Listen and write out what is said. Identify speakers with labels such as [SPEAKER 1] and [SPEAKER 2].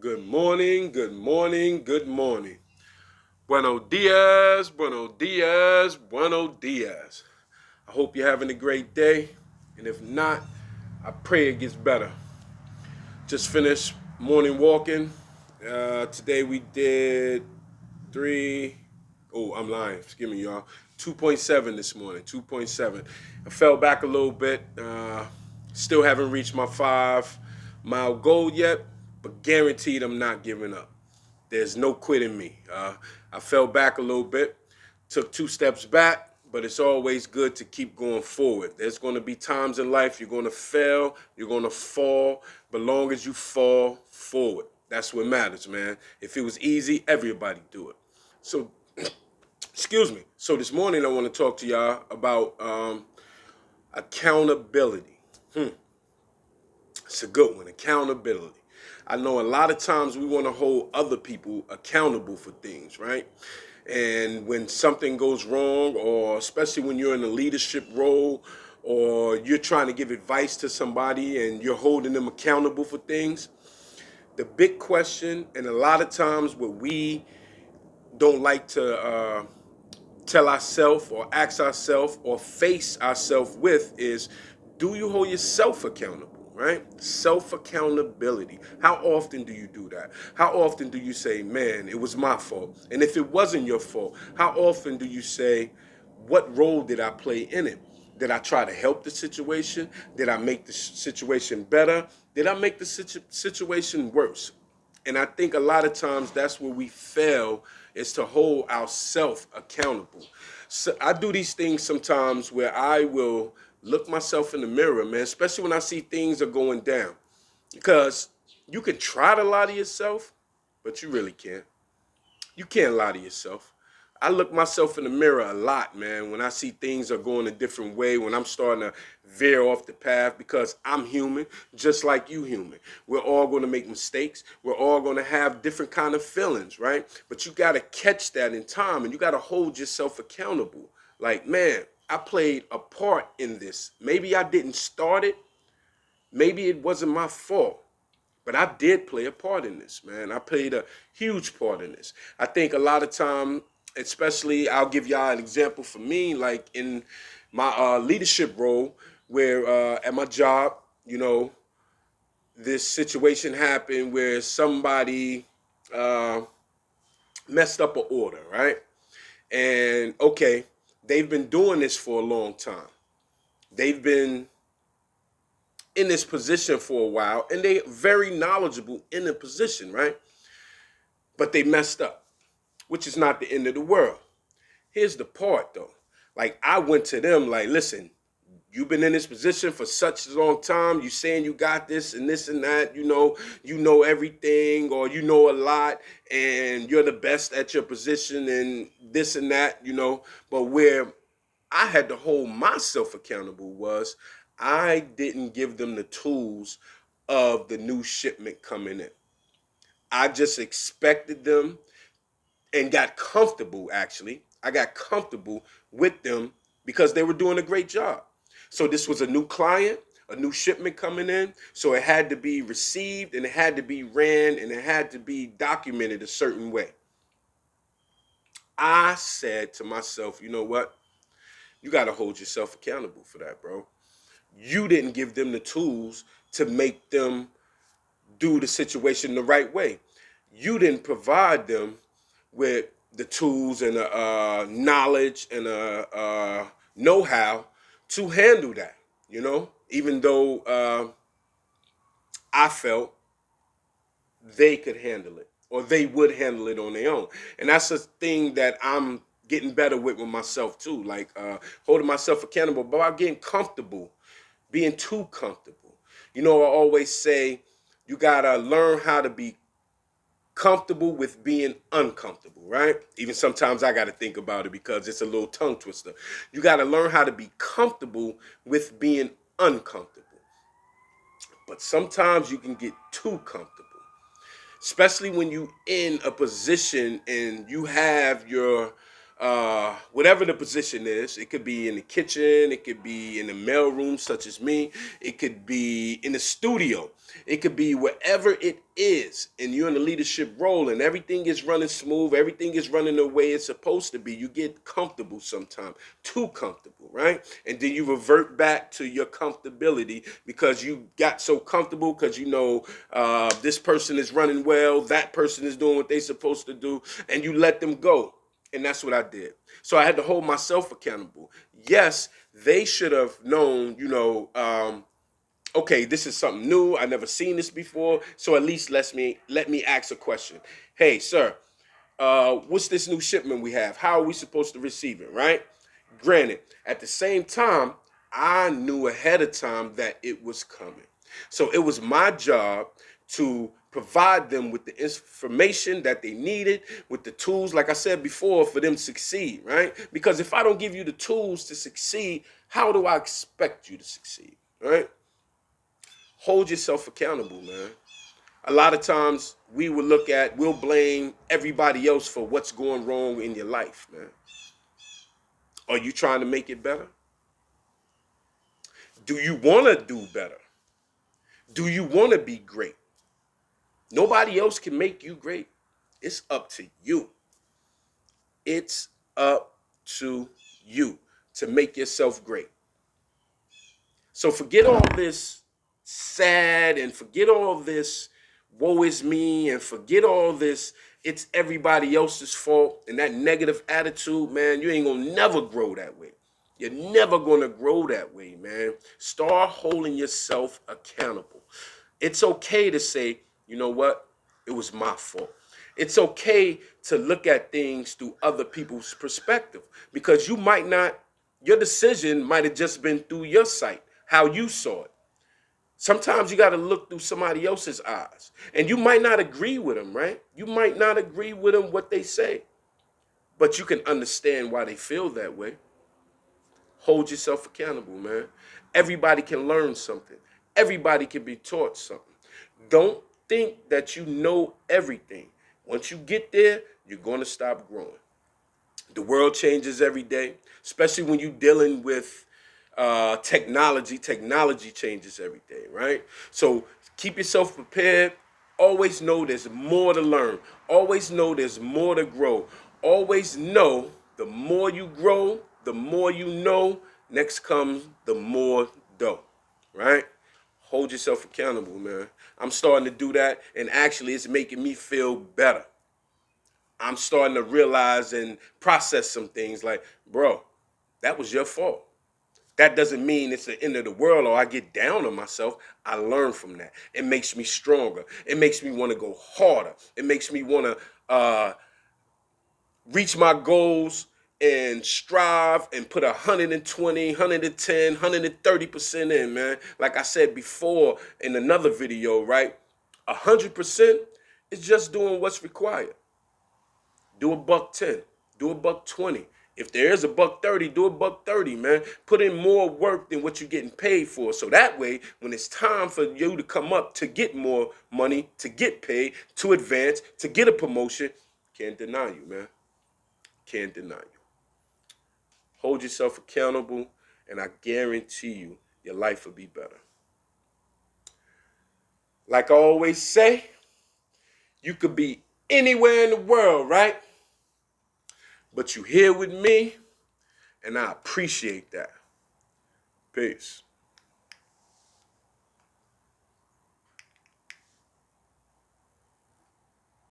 [SPEAKER 1] Good morning, good morning, good morning. Buenos dias, buenos dias, buenos dias. I hope you're having a great day. And if not, I pray it gets better. Just finished morning walking. Today we did three. Oh, I'm lying. Excuse me, y'all. 2.7 this morning. 2.7. I fell back a little bit. Still haven't reached my 5 mile goal yet, but guaranteed I'm not giving up. There's no quitting me. I fell back a little bit, took 2 steps back, but it's always good to keep going forward. There's going to be times in life you're going to fail, you're going to fall, but long as you fall forward, that's what matters, man. If it was easy, everybody do it. So, excuse me. So this morning I want to talk to y'all about accountability. It's a good one, accountability. I know a lot of times we want to hold other people accountable for things, right? And when something goes wrong, or especially when you're in a leadership role, or you're trying to give advice to somebody and you're holding them accountable for things, the big question, and a lot of times what we don't like to tell ourselves or ask ourselves or face ourselves with is, do you hold yourself accountable? Right? Self accountability. How often do you do that? How often do you say, man, it was my fault? And if it wasn't your fault, how often do you say, what role did I play in it? Did I try to help the situation? Did I make the situation better? Did I make the situation worse? And I think a lot of times that's where we fail, is to hold ourselves accountable. So I do these things sometimes where I will look myself in the mirror, man, especially when I see things are going down. Because you can try to lie to yourself, but you really can't. You can't lie to yourself. I look myself in the mirror a lot, man, when I see things are going a different way, when I'm starting to veer off the path, because I'm human, just like you human. We're all going to make mistakes. We're all going to have different kind of feelings, right? But you got to catch that in time, and you got to hold yourself accountable. Like, man, I played a part in this. Maybe I didn't start it. Maybe it wasn't my fault. But I did play a part in this, man. I played a huge part in this. I think a lot of time, especially, I'll give y'all an example for me, like in my leadership role, where at my job, you know, this situation happened where somebody uh, messed up an order, right? And okay, they've been doing this for a long time. They've been in this position for a while, and they're very knowledgeable in the position, right? But they messed up, which is not the end of the world. Here's the part though. Like, I went to them like, listen, you've been in this position for such a long time. You saying you got this and that, you know everything, or you know a lot, and you're the best at your position and this and that, But where I had to hold myself accountable was, I didn't give them the tools of the new shipment coming in. I just expected them and got comfortable, actually. I got comfortable with them because they were doing a great job. So this was a new client, a new shipment coming in. So it had to be received, and it had to be ran, and it had to be documented a certain way. I said to myself, you know what? You got to hold yourself accountable for that, bro. You didn't give them the tools to make them do the situation the right way. You didn't provide them with the tools and the knowledge and the know-how to handle that. Even though I felt they could handle it, or they would handle it on their own. And that's a thing that I'm getting better with myself too, like holding myself accountable, but about getting comfortable, being too comfortable. I always say you gotta learn how to be comfortable with being uncomfortable, right? Even sometimes I got to think about it because it's a little tongue twister. You got to learn how to be comfortable with being uncomfortable. But sometimes you can get too comfortable, especially when you in a position and you have your whatever the position is. It could be in the kitchen, it could be in the mail room, such as me, it could be in the studio, it could be wherever it is, and you're in a leadership role and everything is running smooth, everything is running the way it's supposed to be. You get comfortable sometimes, too comfortable, right? And then you revert back to your comfortability because you got so comfortable because you know this person is running well, that person is doing what they're supposed to do, and you let them go. And that's what I did. So I had to hold myself accountable. Yes, they should have known, okay, this is something new. I never seen this before. So at least let me ask a question. Hey, sir, what's this new shipment we have? How are we supposed to receive it, right? Granted, at the same time, I knew ahead of time that it was coming. So it was my job to provide them with the information that they needed, with the tools, like I said before, for them to succeed, right? Because if I don't give you the tools to succeed, how do I expect you to succeed, right? Hold yourself accountable, man. A lot of times we'll blame everybody else for what's going wrong in your life, man. Are you trying to make it better? Do you want to do better? Do you want to be great? Nobody else can make you great. It's up to you. It's up to you to make yourself great. So forget all this sad and forget all this woe is me and forget all this it's everybody else's fault and that negative attitude, man. You ain't gonna never grow that way. You're never gonna grow that way, man. Start holding yourself accountable. It's okay to say, you know what? It was my fault. It's okay to look at things through other people's perspective because your decision might have just been through your sight, how you saw it. Sometimes you got to look through somebody else's eyes. And you might not agree with them, right? You might not agree with them what they say, but you can understand why they feel that way. Hold yourself accountable, man. Everybody can learn something. Everybody can be taught something. Don't think that you know everything. Once you get there, you're going to stop growing. The world changes every day, especially when you're dealing with technology. Technology changes every day, right? So keep yourself prepared. Always know there's more to learn. Always know there's more to grow. Always know the more you grow, the more you know. Next comes the more dough, right? Hold yourself accountable, man. I'm starting to do that, and actually, it's making me feel better. I'm starting to realize and process some things like, bro, that was your fault. That doesn't mean it's the end of the world or I get down on myself. I learn from that. It makes me stronger. It makes me want to go harder. It makes me want to reach my goals and strive and put 120, 110, 130% in, man. Like I said before in another video, right? 100% is just doing what's required. Do a buck 10. Do a buck 20. If there is a buck 30, do a buck 30, man. Put in more work than what you're getting paid for. So that way, when it's time for you to come up to get more money, to get paid, to advance, to get a promotion, can't deny you, man. Can't deny you. Hold yourself accountable, and I guarantee you, your life will be better. Like I always say, you could be anywhere in the world, right? But you here with me, and I appreciate that. Peace.